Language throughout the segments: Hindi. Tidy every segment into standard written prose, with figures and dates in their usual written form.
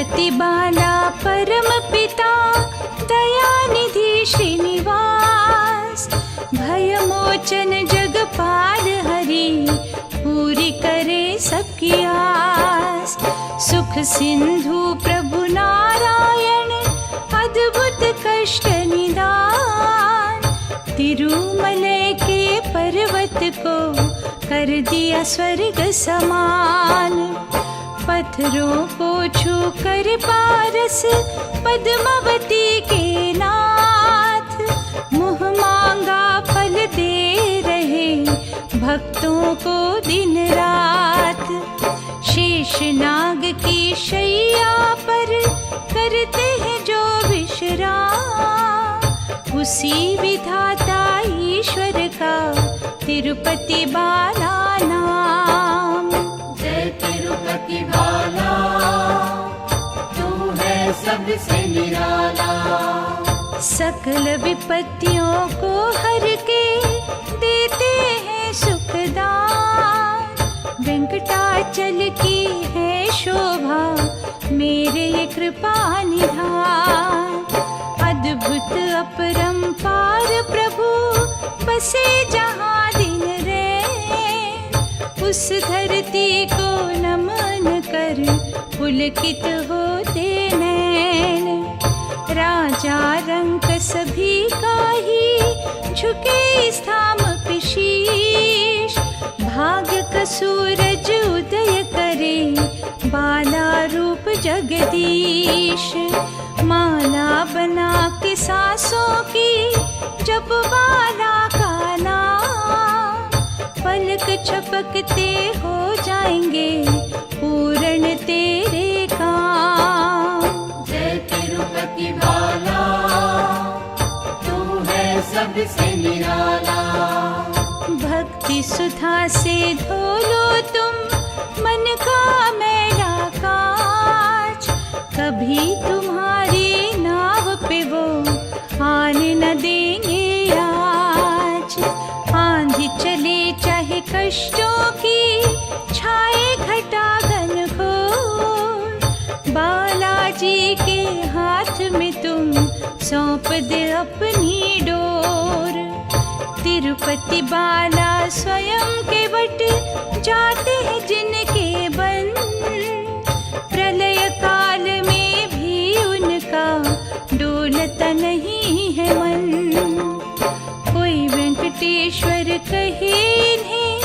तिरुपति बाला परम पिता दयानिधि श्रीनिवास, भयमोचन जगपाल हरि पूरी करे सबकी आस। सुख सिंधु प्रभु नारायण अद्भुत कष्ट निदान, तिरुमलय के पर्वत को कर दिया स्वर्ग समान। पत्थरों को छू कर पारस पद्मावती के नाथ, मुँह मांगा फल दे रहे भक्तों को दिन रात। शेषनाग की शैया पर करते हैं जो विश्राम, उसी विधाता ईश्वर का तिरुपति बाला नाम। जय तिरुपति बाला, तू है सबसे निराला। सकल विपत्तियों को हर के देते हैं सुखदान, वेंकटाचल की है शोभा मेरे ये कृपा निधान। अद्भुत अपरंपार प्रभु बसे जहाँ दिन रैन, उस धरती को नमन कर पुलकित होते नैन। राजा रंक सभी का ही झुके स्थाम पे शीश, भाग्य का सूरज उदय करे बाला रूप जगदीश। माला बना के सांसों की जब बाला का नाम, पलक झपकते हो जाएंगे पूर्ण तेरे काम। जय तिरुपति बाला, तू है सबसे निराला। भक्ति सुधा से धो लो तुम मन का मैला काज, कभी तुम्हारी नाव पे वो आने न देंगे आज। आंधी चले चाहे कष्टों की छाए घटा घनघोर, बालाजी के हाथ में तुम सौंप दे अपनी डोर। तिरुपति बाला स्वयं के वट जाते हैं जिनके बन, प्रलय काल में भी उनका डोलता नहीं है मन। कोई वेंकटेश्वर कहे इन्हें,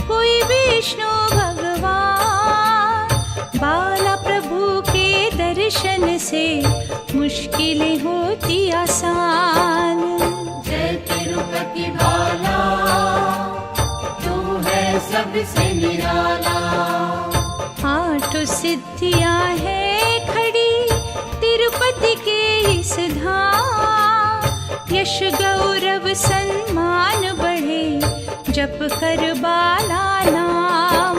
कोई विष्णु भगवान, बाला प्रभु के दर्शन से मुश्किलें होती आसान। जय तिरुपति बाला, तू है सबसे निराला। आठ सिद्धियां है खड़ी तिरुपति के इस धाम, यश गौरव सम्मान बढ़े जप कर बाला नाम।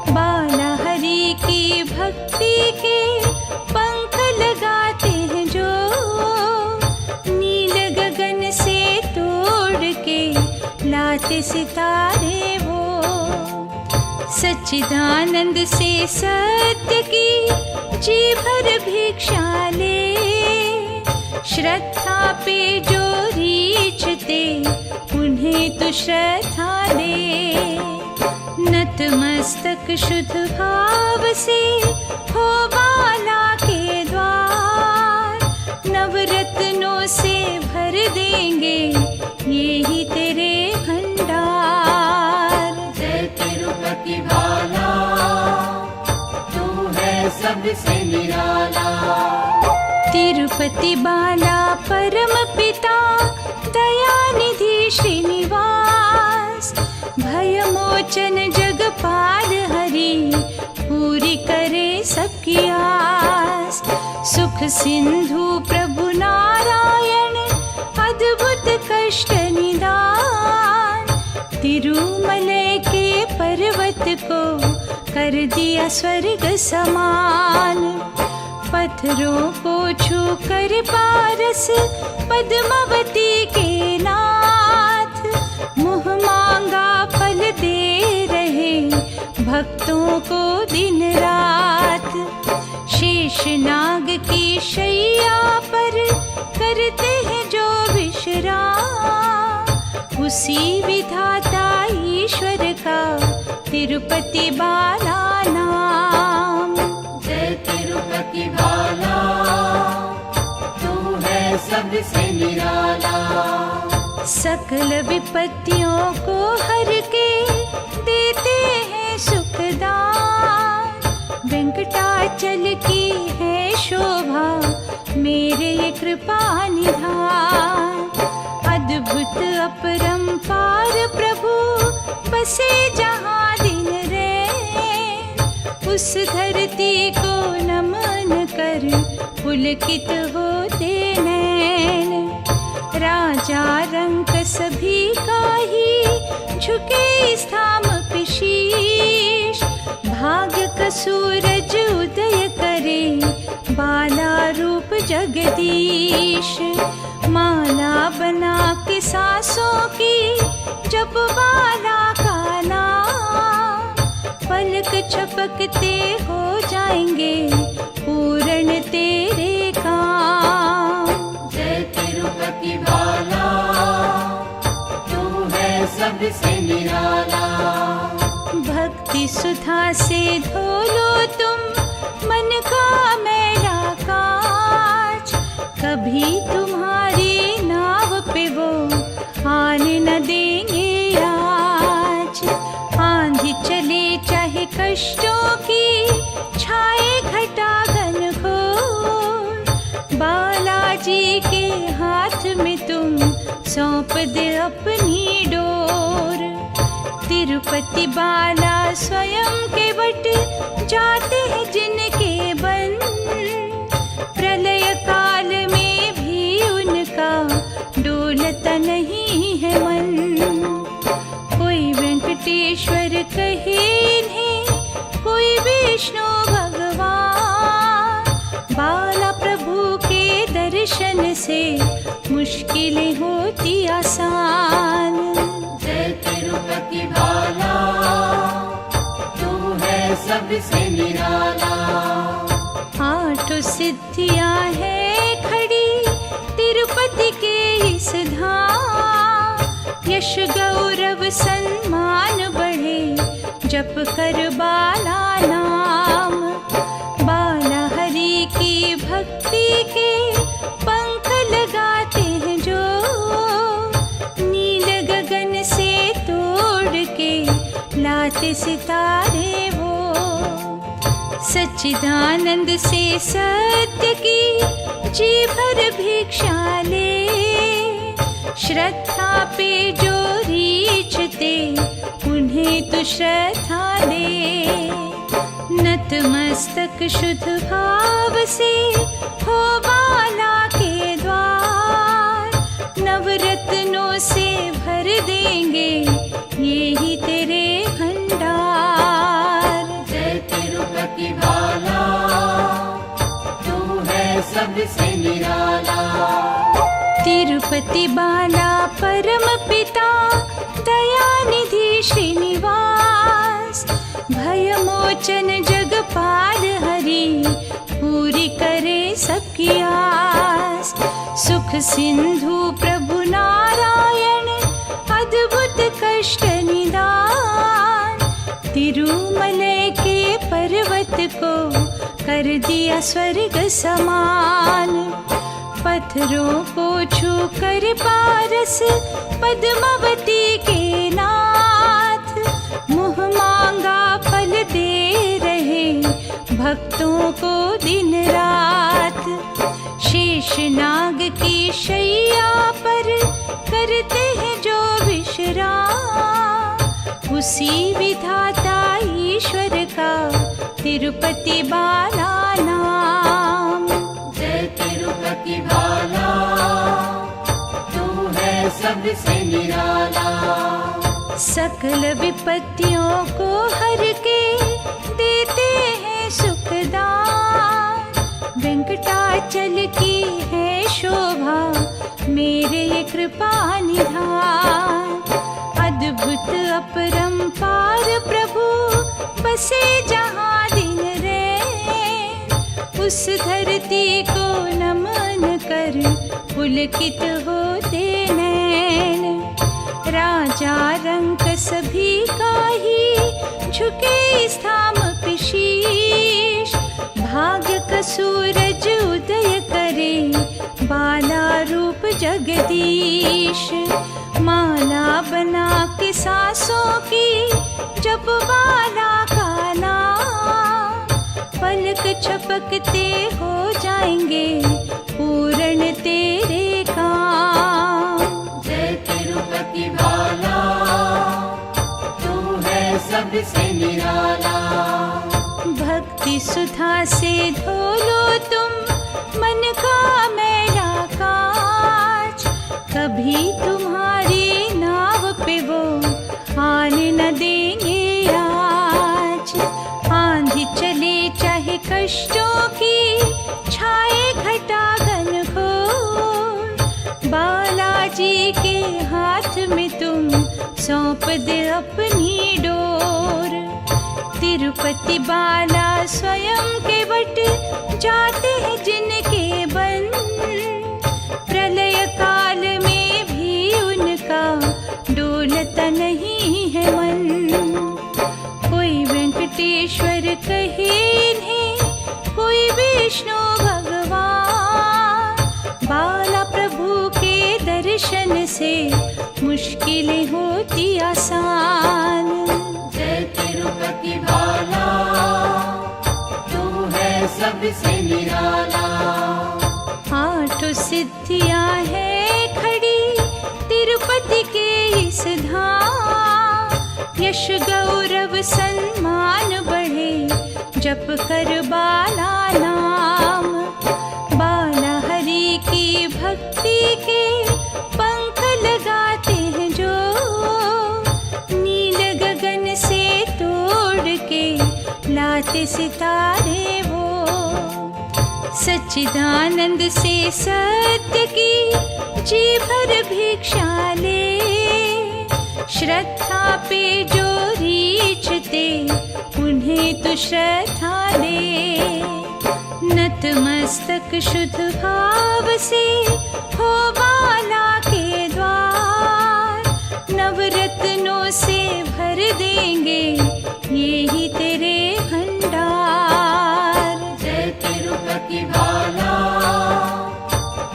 बाला हरि की भक्ति के पंख लगाते हैं जो, नील गगन से तोड़ के लाते सितारे वो। सच्चिदानंद से सत्य की जी भर भिक्षा ले, श्रद्धा पे जो रीछते उन्हें तो श्रद्धा दे। नतमस्तक शुद्ध भाव से हो बाला के द्वार, नवरत्नों से भर देंगे ये ही तेरे भंडार। जय तिरुपति बाला, तू है सबसे निराला। तिरुपति बाला परम पिता दयानिधि श्रीनिवास, भयमोचन जगपाल हरि पूरी करे सबकी आस। सुख सिंधु प्रभु नारायण अद्भुत कष्ट निदान, तिरुमलय के पर्वत को कर दिया स्वर्ग समान। पत्थरों को छू कर पारस पद्मावती के नाथ, मुँह मांगा फल दे रहे भक्तों को दिन रात। शेष शेषनाग की शैया पर करते हैं जो विश्राम, उसी विधाता ईश्वर का तिरुपति बाला नाम। जय तिरुपति बाला, तू है सबसे निराला। सकल विपत्तियों को हर के देते हैं सुखदान, वेंकटाचल की है शोभा मेरे ये कृपा निधान। अद्भुत अपरंपार प्रभु बसे जहाँ दिन रैन, उस धरती को नमन कर पुलकित होते नैन। राजा रंक सभी का ही झुके स्थाम पे शीश, भाग्य का सूरज उदय करे बाला रूप जगदीश। माला बना के सांसों की जप बाला का नाम, पलक झपकते हो जाएंगे पूर्ण तेरे काम। जय तिरुपति बाला, तू है सबसे निराला। भक्ति सुधा से धो लो तुम मन का मैला काज, कभी तुम्हारी नाव पे वो आने न देंगे आज। आंधी चले चाहे कष्टों की छाए घटा घनघोर, बालाजी के हाथ में तुम सौंप दे अपनी डोर। तिरुपति बाला स्वयं के बट जाते हैं जिनके बन, प्रलय काल में भी उनका डोलता नहीं है मन। कोई वेंकटेश्वर कहे इन्हें, कोई विष्णु भगवान, बाला प्रभु के दर्शन से मुश्किलें होती आसान। जय तिरुपति बाला, तू है सबसे निराला। आठों सिद्धियां है खड़ी तिरुपति के इस धाम, यश गौरव सम्मान बढ़े जप कर बाला नाम। बाला हरि की भक्ति के पंख लगाते हैं जो, नील गगन से तोड़ के लाते सितारे वो। सच्चिदानंद से सत्य की जी भर भिक्षा ले, श्रद्धा पे जो रीछते उन्हें तो श्रद्धा दे। नतमस्तक शुद्ध भाव से हो बाला के द्वार, नवरत्नों से भर देंगे यही तेरे भंडार। जय तिरुपति बाला, तू है सबसे निराला। तिरुपति बाला परम पिता दयानिधि श्रीनिवास, भयमोचन जगपाल हरि पूरी करे सबकी आस। सुख सिंधु प्रभु नारायण अद्भुत कष्ट निदान, तिरुमलय के पर्वत को कर दिया स्वर्ग समान। पत्थरों को छू कर पारस पद्मावती के नाथ, मुँह मांगा फल दे रहे भक्तों को दिन रात। शेषनाग की शैया पर करते हैं जो विश्राम, उसी विधाता ईश्वर का तिरुपति बाला नाम। जय तिरुपति बाला, तू है सबसे निराला। सकल विपत्तियों को हर के देते हैं सुखदान, वेंकटाचल की है शोभा मेरे ये कृपा निधान। अद्भुत अपरंपार प्रभु बसे जहाँ दिन रैन, उस धरती को नमन कर पुलकित होते नैन। राजा रंक सभी का ही झुके स्थाम पे शीश। भाग्य का सूरज उदय करे बाला रूप जगदीश। माला बना के सांसों की जब बाला का नाम, पलक छपकते हो जाएंगे पूर्ण तेरे काम। जय तिरुपति बाला, तू है सबसे निराला। भक्ति सुधा से धो लो तुम मन का मैला काज। कभी तुम्हारी नाव पे वो आने न देंगे आज। आंधी चले चाहे कष्टों की, छाए घटा घनघोर, बालाजी के हाथ में तुम सौंप दे अपनी डोर। तिरुपति बाला स्वयं के वट जाते हैं जिनके बन, प्रलय काल में भी उनका डोलता नहीं है मन। कोई वेंकटेश्वर कहे इन्हें, कोई विष्णु भगवान। बाला प्रभु के दर्शन से मुश्किलें होती आसान। जय तिरुपति बाला, तू है सबसे निराला। आठों सिद्धियां है खड़ी तिरुपति के इस धाम। यश गौरव सम्मान बढ़े जप कर बाला नाम। बाला हरि की भक्ति के पंख लगाते हैं जो, नील गगन से तोड़ के लाते सितारे वो। सच्चिदानंद से सत्य की जी भर भिक्षा ले, श्रद्धा पे जो रीझते उन्हें तो श्रद्धा दे। नतमस्तक शुद्ध भाव से हो बाला के द्वार, नवरत्नों से भर देंगे ये ही तेरे भंडार। जय तिरुपति बाला,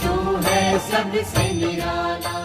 तू है सबसे निराला।